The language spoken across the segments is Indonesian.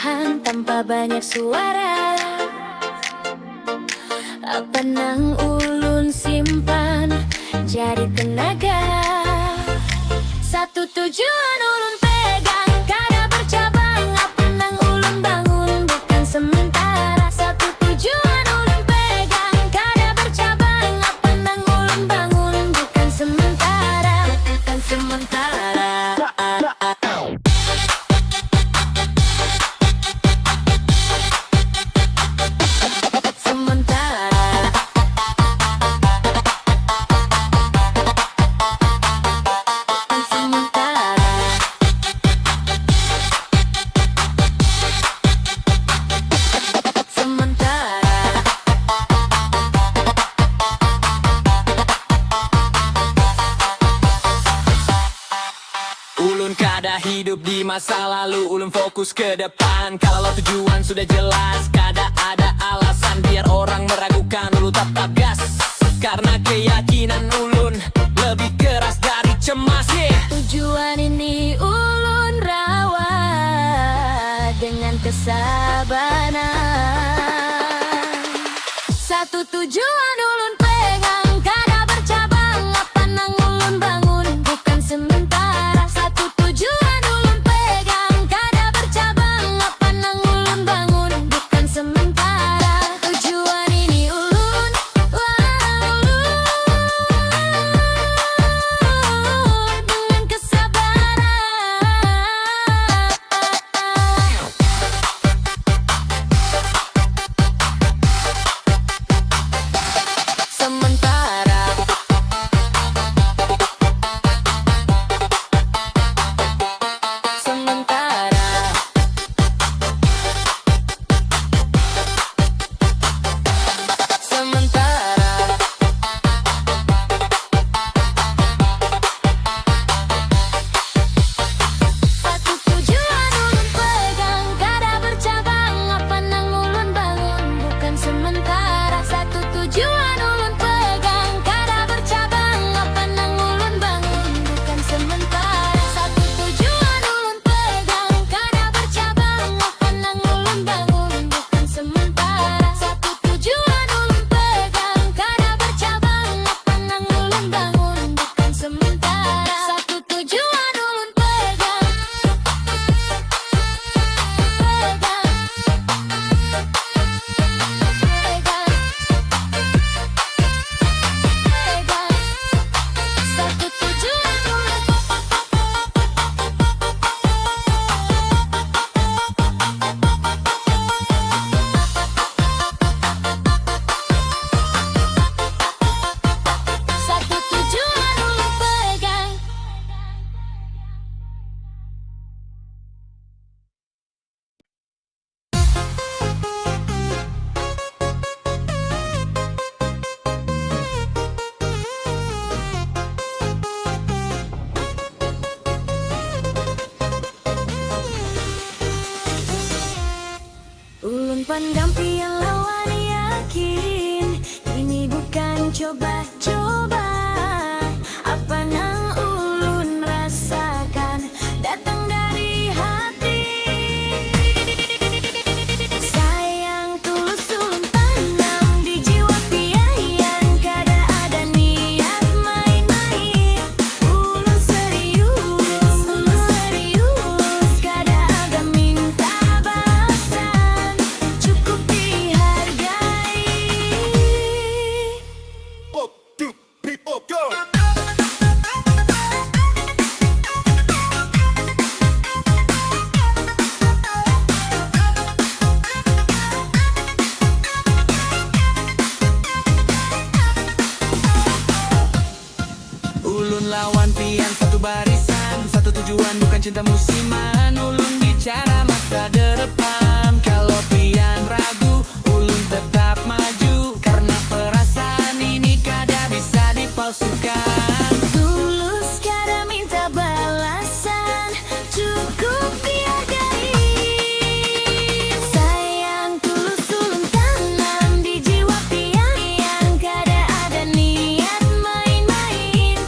perlahan tanpa banyak suara. Apa nang ulun simpan jadi tenaga. Satu tujuan ulun pegang, kada bercabang. Apa nang ulun bangun bukan sementara. Satu tujuan ulun pegang, kada bercabang. Apa nang ulun bangun bukan sementara, bukan sementara. Ulun kada hidup di masa lalu, ulun fokus ke depan. Kalau tujuan sudah jelas, kada ada alasan biar orang meragukan. Ulun tetap gas, karena keyakinan ulun lebih keras dari cemas. Tujuan ini ulun rawat dengan kesabaran. Satu tujuan ulun pegang, kada bercabang. Apa nang ulun bangun bukan sementara. Satu tujuan ulun pegang, kada bercabang. Apa nang ulun bangun bukan sementara. Tujuan ini ulun dengan kesabaran. Sementara. Sementara. Sementara. Satu tujuan ulun pegang, kada bercabang. Apa nang ulun bangun bukan sementara. Satu tujuan ulun pegang, kada bercabang. Apa nang ulun bangun bukan sementara. Satu tujuan ulun pegang, kada bercabang. Apa nang ulun bangun bukan sementara. Satu tujuan ulun pegang, kada bercabang. Apa nang ulun bangun bukan sementara. Satu tujuan ulun pegang, satu tujuan ulun. Satu tujuan ulun pegang. Ulun pandang pian lawan yakin, ini bukan coba-coba. Apa nang ulun rasakan datang dari hati. Sayang tulus ulun tanam di jiwa pian, kada ada niat main-main. Ulun serius, kada ada minta balasan. Cukup dihargai. Ulun lawan pian satu barisan, satu tujuan bukan cinta musiman. Ulun bicara masa depan, kalau pian ragu, ulun tetap maju. Karena perasaan ini kada bisa dipalsukan. Tulus kada minta balasan, cukup dihargai. Sayang tulus ulun tanam di jiwa pian, kada ada niat main-main.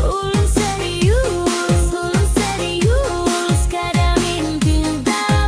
Ulun serius, kada minta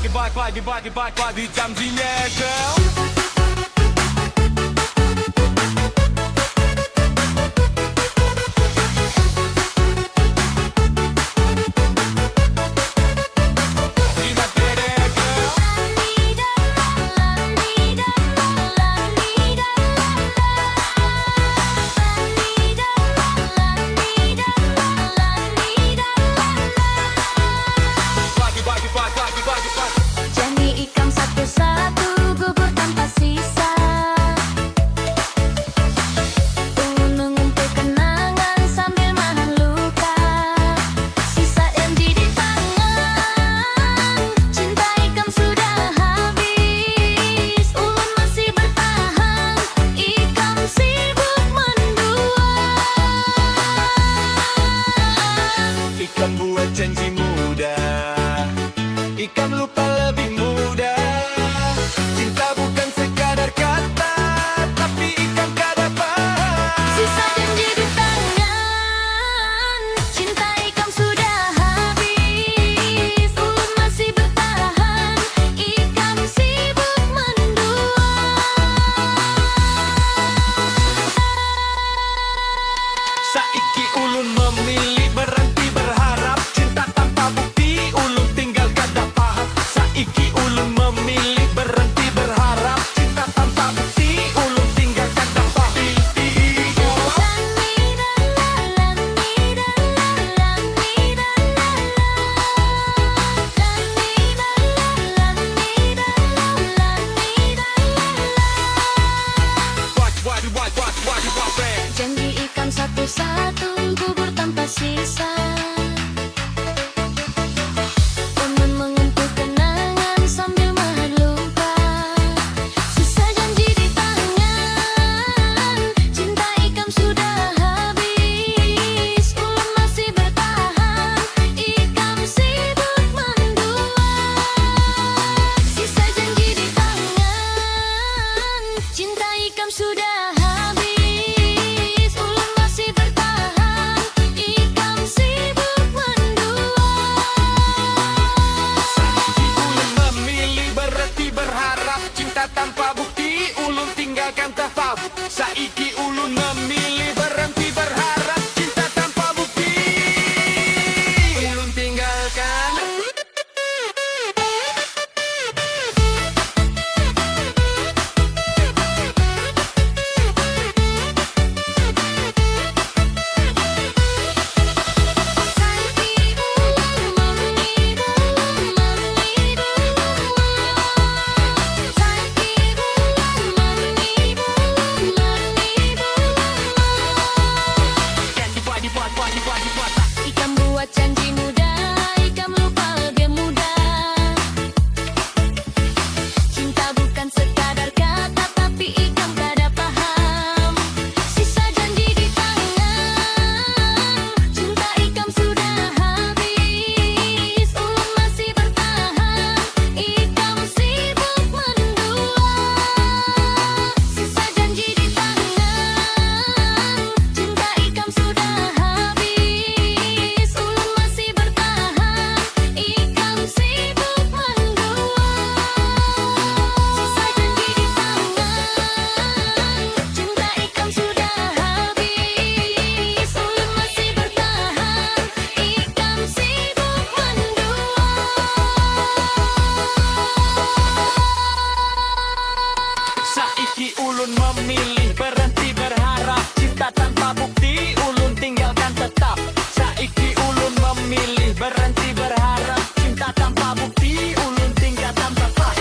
Bagi janjinya girl. Janji ikan satu-satu, gugur tanpa sisa. Ulun mengumpul kenangan sambil nahan luka. Sisa janji di tangan, cinta ikam sudah habis. Ulun masih bertahan, ikam sibuk mendua. Ikam buat janji mudah, ikam lupa lebih mudah. Cinta bukan sekadar kata, tapi ikam kada paham. Sisa janji di tangan, cinta ikam sudah habis. Ulun masih bertahan, ikam sibuk mendua. Saiki ulun memilih berhenti berharap. Cinta tanpa bukti ulun tinggal kada paham. Saiki ulun memilih berhenti berharap. Cinta tanpa bukti ulun tinggal kada paham. Janji ikan satu-satu, gugur tanpa sisa. Ulun mengumpul kenangan sambil nahan luka. Sisa janji di tangan, cinta ikam sudah habis. Ulun masih bertahan, ikam sibuk mendua. Sisa janji di tangan, cinta ikam sudah habis. Ulun masih bertahan, ikam sibuk mendua. Ulun memilih berhenti berharap. Cinta tanpa bukti ulun tinggalkan tetap. Saiki ulun memilih berhenti berharap. Cinta tanpa bukti ulun tinggalkan. Ikam buat janji mudah, ikam lupa lebih mudah. Cinta bukan sekadar kata, tapi ikam kada paham. Sisa janji di tangan, cinta ikam sudah habis. Ulun masih bertahan, ikam sibuk mendua. Sisa janji di tangan, cinta ikam sudah habis. Ulun masih bertahan, ikam sibuk mendua. Sisa janji di tangan, cinta ikam sudah habis. Ulun masih bertahan, ikam sibuk mendua. Saiki ulun memilih berhenti berharap. Cinta tanpa bukti ulun tinggalkan tetap. Saiki ulun memilih berhenti berharap. Cinta tanpa bukti ulun tinggalkan tetap.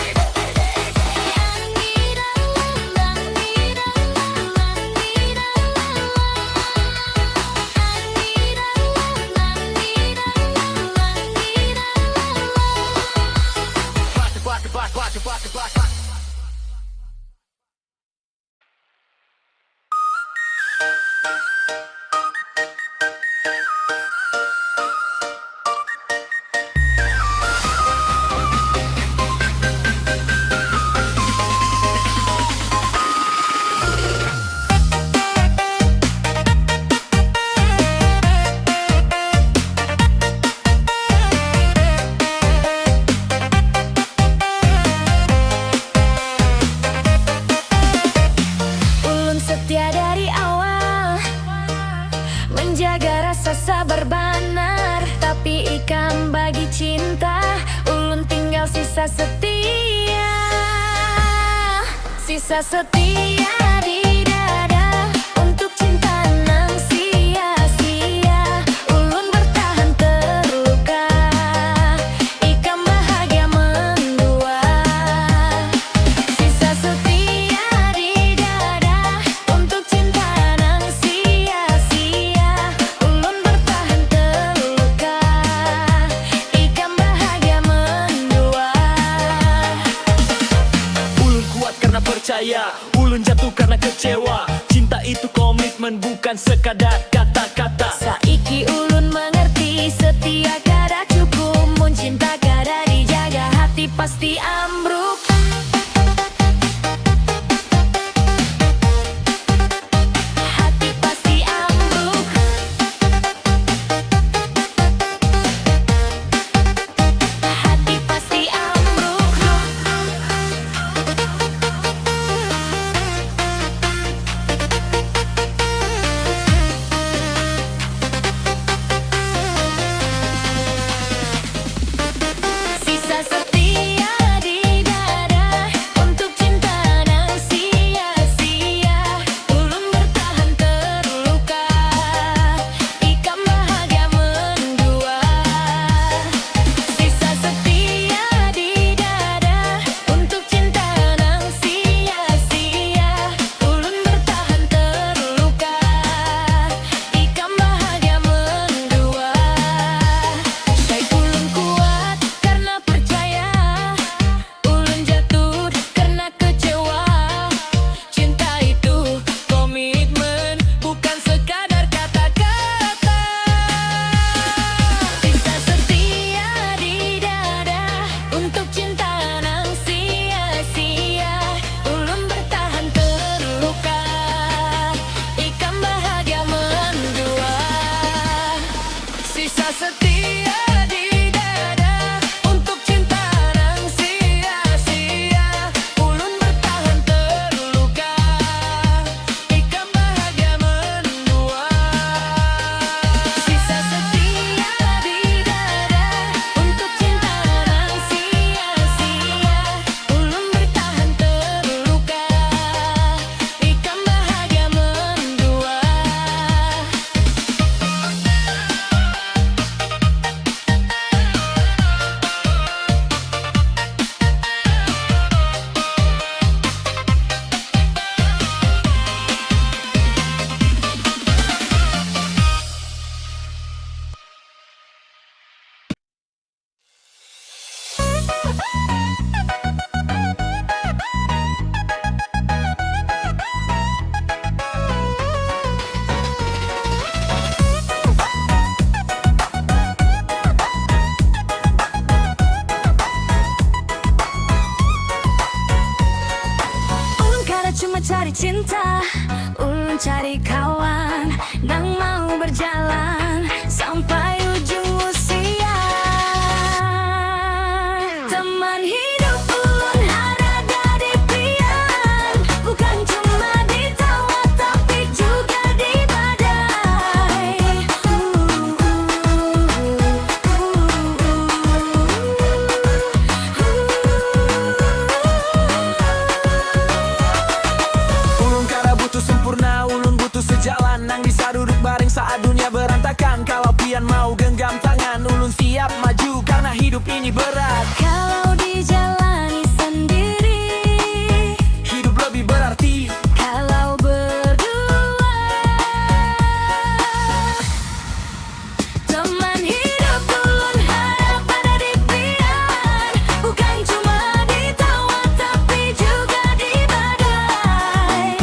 Sisa setia di dada untuk cinta nang sia-sia. Ulun bertahan terluka, ikam bahagia mendua. Sisa setia di dada untuk cinta nang sia-sia. Ulun bertahan terluka, ikam bahagia mendua. Ulun kuat karena percaya, ulun jatuh karena kecewa. Cinta itu komitmen, bukan sekadar kata-kata. Saiki ulun mengerti, setia kada cukup, mun cinta kada dijaga, hati pasti ambruk. Hati pasti ambruk. Hati pasti ambruk. Sisa setia di dada untuk cinta nang sia-sia. Ulun bertahan terluka, ikam bahagia mendua. Sisa setia di dada untuk cinta nang sia-sia. Ulun bertahan terluka, ikam bahagia mendua. Sai ulun kuat karena percaya, ulun jatuh karena kecewa. Cinta itu komitmen, bukan sekadar kata-kata. Sisa setia di dada untuk cinta nang sia-sia. Ulun bertahan terluka, ikam bahagia mendua. Sisa setia di dada untuk cinta nang sia-sia. Ulun bertahan terluka, ikam bahagia mendua. Sisa setia di dada untuk cinta nang sia-sia. Ulun bertahan terluka, ikam bahagia mendua. Ulun kada cuma cari cinta, ulun cari kawan nang mau berjalan sampai ujung usia. Teman hidup ulun harga dipian, bukan cuma di tawa tapi juga di badai. Ulun kada butuh sempurna, ulun butuh sejalan nang bisa duduk bareng saat dunia berantakan. Kalau pian mau genggam tangan, ulun siap maju karena hidup ini berat. Kalau dijalani sendiri, Hidup lebih berarti. kalau berdua. Teman hidup ulun harap pada dipian, bukan cuma di tawa tapi juga di badai.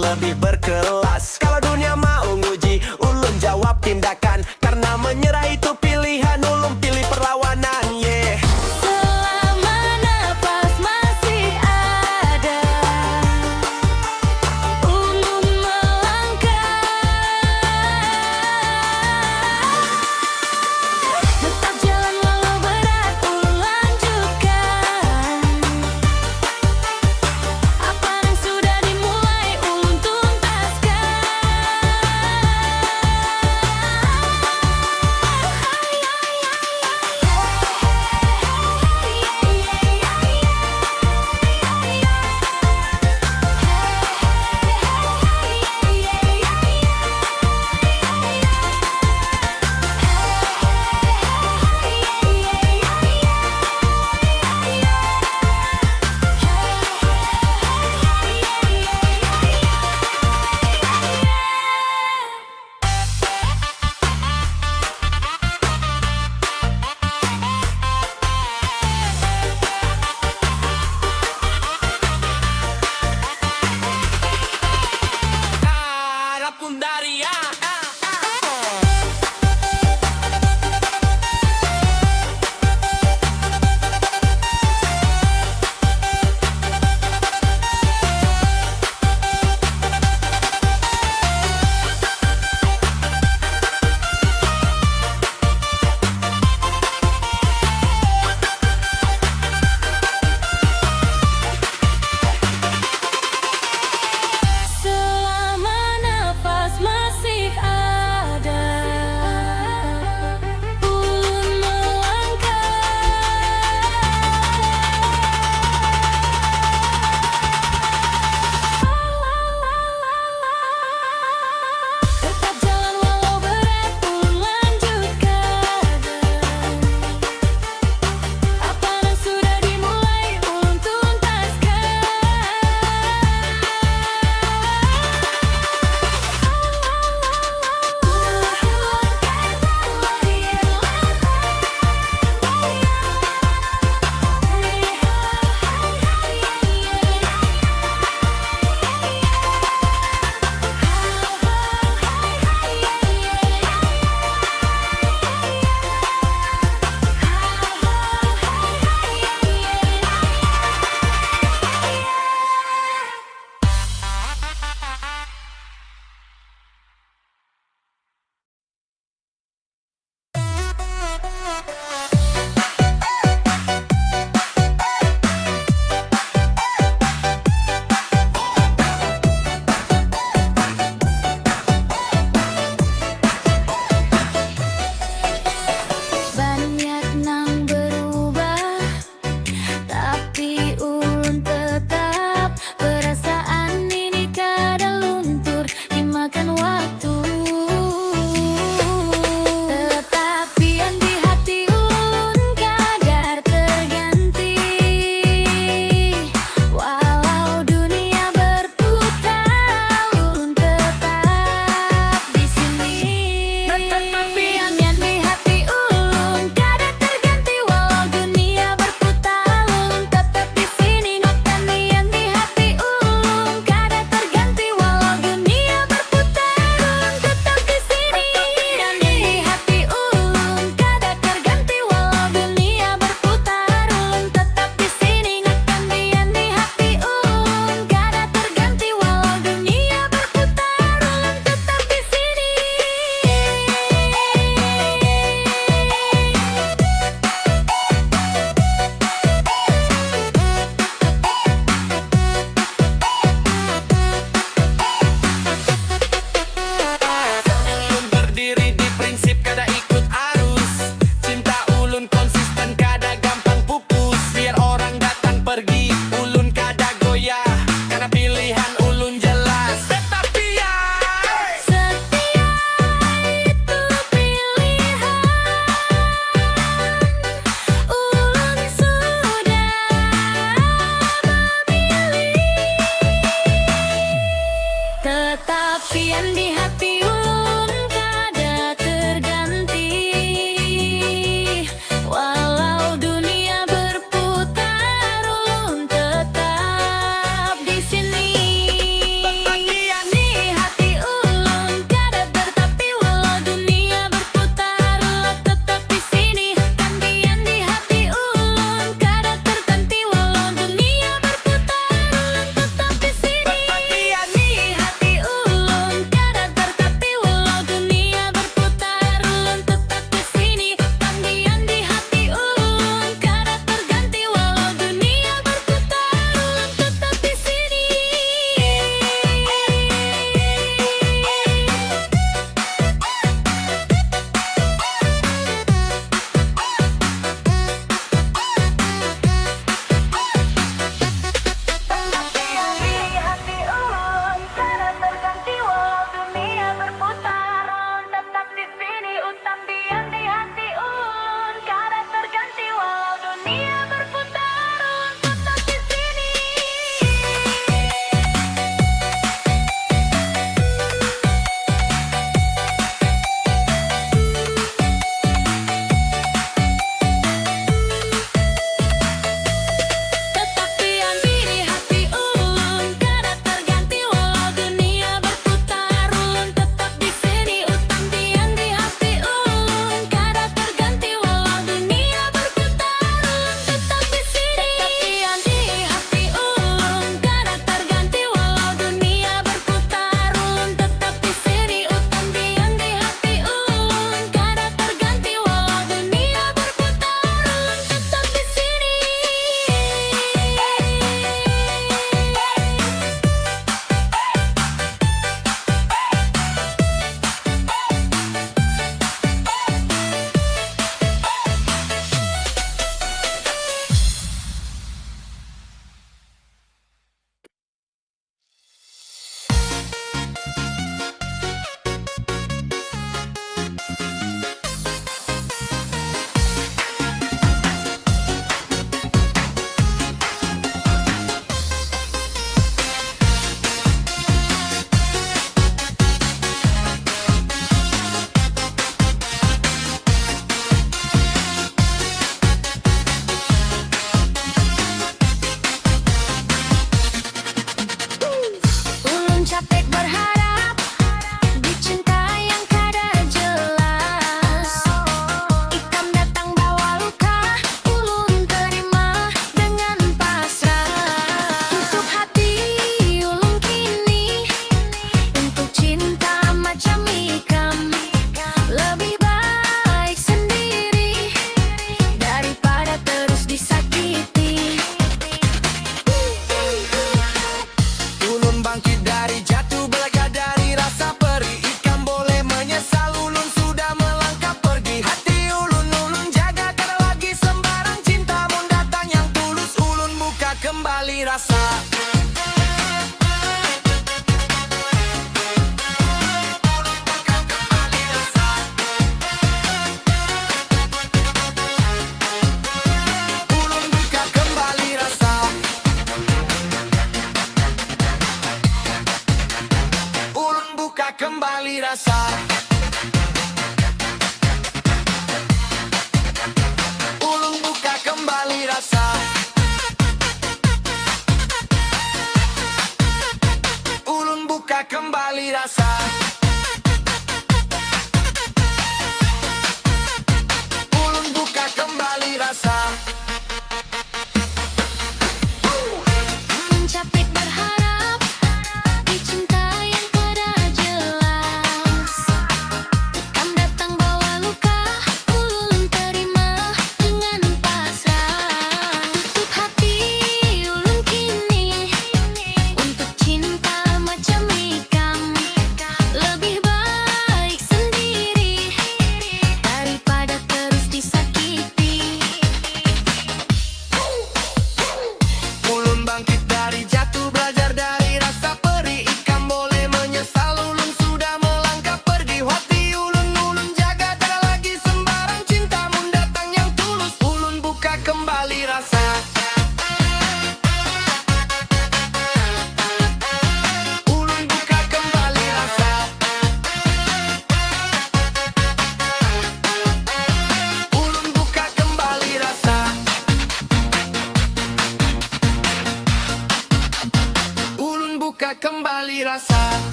lebih berkelas.